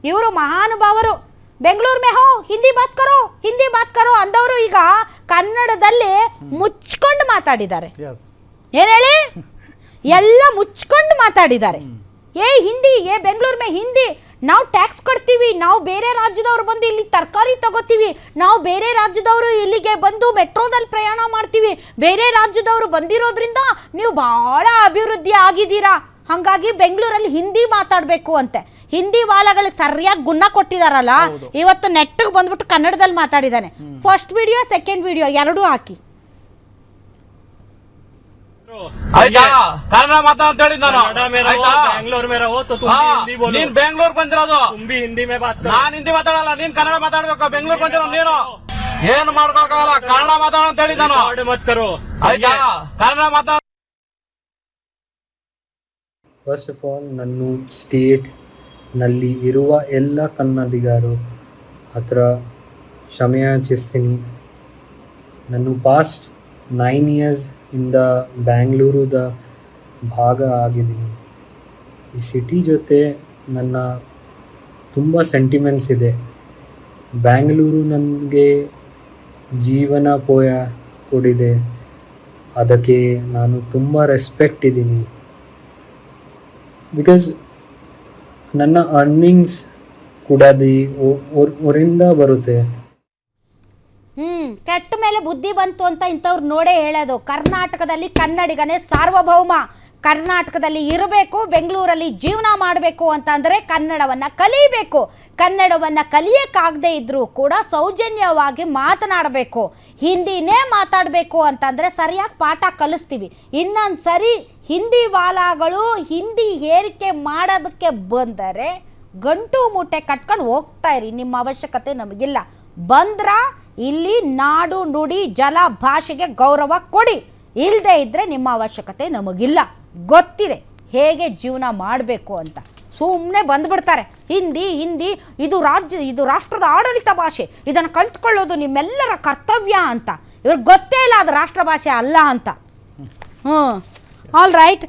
ಇವರು ಮಹಾನುಭಾವರು. ಬೆಂಗಳೂರು ಮೇ ಹೋ ಹಿಂದಿ ಬಾತ್ ಕರೋ ಅಂದವರು ಈಗ ಕನ್ನಡದಲ್ಲಿ ಮುಚ್ಕೊಂಡು ಮಾತಾಡಿದ್ದಾರೆ. ಏನು ಹೇಳಿ, ಎಲ್ಲ ಮುಚ್ಕೊಂಡು ಮಾತಾಡಿದ್ದಾರೆ. ಹಿಂದಿ ಬೆಂಗಳೂರು ಮೇ ಹಿಂದಿ, ನಾವು ಟ್ಯಾಕ್ಸ್ ಕೊಡ್ತೀವಿ, ನಾವು ಬೇರೆ ರಾಜ್ಯದವ್ರು ಬಂದು ಇಲ್ಲಿ ತರಕಾರಿ ತಗೋತೀವಿ, ನಾವು ಬೇರೆ ರಾಜ್ಯದವರು ಇಲ್ಲಿಗೆ ಬಂದು ಮೆಟ್ರೋದಲ್ಲಿ ಪ್ರಯಾಣ ಮಾಡ್ತೀವಿ, ಬೇರೆ ರಾಜ್ಯದವರು ಬಂದಿರೋದ್ರಿಂದ ನೀವು ಭಾಳ ಅಭಿವೃದ್ಧಿ ಆಗಿದ್ದೀರಾ, ಹಾಗಾಗಿ ಬೆಂಗಳೂರಲ್ಲಿ ಹಿಂದಿ ಮಾತಾಡಬೇಕು ಅಂತೆ. ಹಿಂದಿ ವಾಲಗಳಿಗೆ ಸರಿಯಾಗಿ ಗುಣ ಕೊಟ್ಟಿದಾರಲ್ಲ, ಇವತ್ತು ನೆಟ್ಟಿಗೆ ಬಂದ್ಬಿಟ್ಟು ಕನ್ನಡದಲ್ಲಿ ಮಾತಾಡಿದ್ದಾನೆ. ಫಸ್ಟ್ ವಿಡಿಯೋ ಸೆಕೆಂಡ್ ವಿಡಿಯೋ ಎರಡೂ ಹಾಕಿ. ಕನ್ನಡ ಮಾತಾಡ ನಾನು ನೀನ್ ಬೆಂಗಳೂರು ಬಂದಿರೋದು, ನಾನ್ ಹಿಂದಿ ಮಾತಾಡಲ್ಲ, ನೀನ್ ಕನ್ನಡ ಮಾತಾಡ್ಬೇಕು. ಬೆಂಗಳೂರು ಬಂದಿರೋ ನೀನು ಏನು ಮಾಡ್ಕೊಳಕ್ಕಾಗಲ್ಲ, ಕನ್ನಡ ಮಾತಾಡ ಅಂತ ಹೇಳಿದ್ ನಾನು. ಕನ್ನಡ ಮಾತಾಡ. ಫಸ್ಟ್ ಆಫ್ ಆಲ್ ನನ್ನ ಸ್ಟೇಟ್ನಲ್ಲಿ ಇರುವ ಎಲ್ಲ ಕನ್ನಡಿಗರು ಹತ್ರ ಕ್ಷಮೆಯಾಚಿಸ್ತೀನಿ. ನಾನು ಪಾಸ್ಟ್ 9 years ಇಂದ ಬ್ಯಾಂಗ್ಳೂರುದ ಭಾಗ ಆಗಿದ್ದೀನಿ. ಈ ಸಿಟಿ ಜೊತೆ ನನ್ನ ತುಂಬ ಸೆಂಟಿಮೆಂಟ್ಸ್ ಇದೆ. ಬ್ಯಾಂಗ್ಳೂರು ನನಗೆ ಜೀವನ ಕೊಡಿದೆ, ಅದಕ್ಕೆ ನಾನು ತುಂಬ ರೆಸ್ಪೆಕ್ಟ್ ಇದ್ದೀನಿ. ಬಿಕಾಸ್ ನನ್ನ ಅರ್ನಿಂಗ್ಸ್ ಕೂಡ ಅವರಿಂದ ಬರುತ್ತೆ. ಕೆಟ್ಟ ಮೇಲೆ ಬುದ್ಧಿ ಬಂತು ಅಂತ ಇಂಥವ್ರು ನೋಡೇ ಹೇಳೋದು. ಕರ್ನಾಟಕದಲ್ಲಿ ಕನ್ನಡಿಗನೇ ಸಾರ್ವಭೌಮ, ಕರ್ನಾಟಕದಲ್ಲಿ ಇರಬೇಕು, ಬೆಂಗಳೂರಲ್ಲಿ ಜೀವನ ಮಾಡಬೇಕು ಅಂತ ಅಂದರೆ ಕನ್ನಡವನ್ನು ಕಲಿಬೇಕು. ಕನ್ನಡವನ್ನು ಕಲಿಯೋಕ್ಕಾಗದೇ ಇದ್ದರೂ ಕೂಡ ಸೌಜನ್ಯವಾಗಿ ಮಾತನಾಡಬೇಕು. ಹಿಂದಿನೇ ಮಾತಾಡಬೇಕು ಅಂತಂದರೆ ಸರಿಯಾಗಿ ಪಾಠ ಕಲಿಸ್ತೀವಿ. ಇನ್ನೊಂದು ಸರಿ ಹಿಂದಿ ವಾಲಾಗಳು ಹಿಂದಿ ಏರಿಕೆ ಮಾಡೋದಕ್ಕೆ ಬಂದರೆ ಗಂಟು ಮೂಟೆ ಕಟ್ಕೊಂಡು ಹೋಗ್ತಾ ಇರಿ, ನಿಮ್ಮ ಅವಶ್ಯಕತೆ ನಮಗಿಲ್ಲ. ಬಂದ್ರ ಇಲ್ಲಿ ನಾಡು ನುಡಿ ಜಲ ಭಾಷೆಗೆ ಗೌರವ ಕೊಡಿ, ಇಲ್ಲದೆ ಇದ್ದರೆ ನಿಮ್ಮ ಅವಶ್ಯಕತೆ ನಮಗಿಲ್ಲ. ಗೊತ್ತಿದೆ ಹೇಗೆ ಜೀವನ ಮಾಡಬೇಕು ಅಂತ. ಸುಮ್ಮನೆ ಬಂದುಬಿಡ್ತಾರೆ. ಹಿಂದಿ ಇದು ರಾಷ್ಟ್ರದ ಆಡಳಿತ ಭಾಷೆ, ಇದನ್ನು ಕಲ್ತ್ಕೊಳ್ಳೋದು ನಿಮ್ಮೆಲ್ಲರ ಕರ್ತವ್ಯ ಅಂತ. ಇವ್ರಿಗೆ ಗೊತ್ತೇ ಇಲ್ಲ ಅದು ರಾಷ್ಟ್ರ ಭಾಷೆ ಅಲ್ಲ ಅಂತ. All right.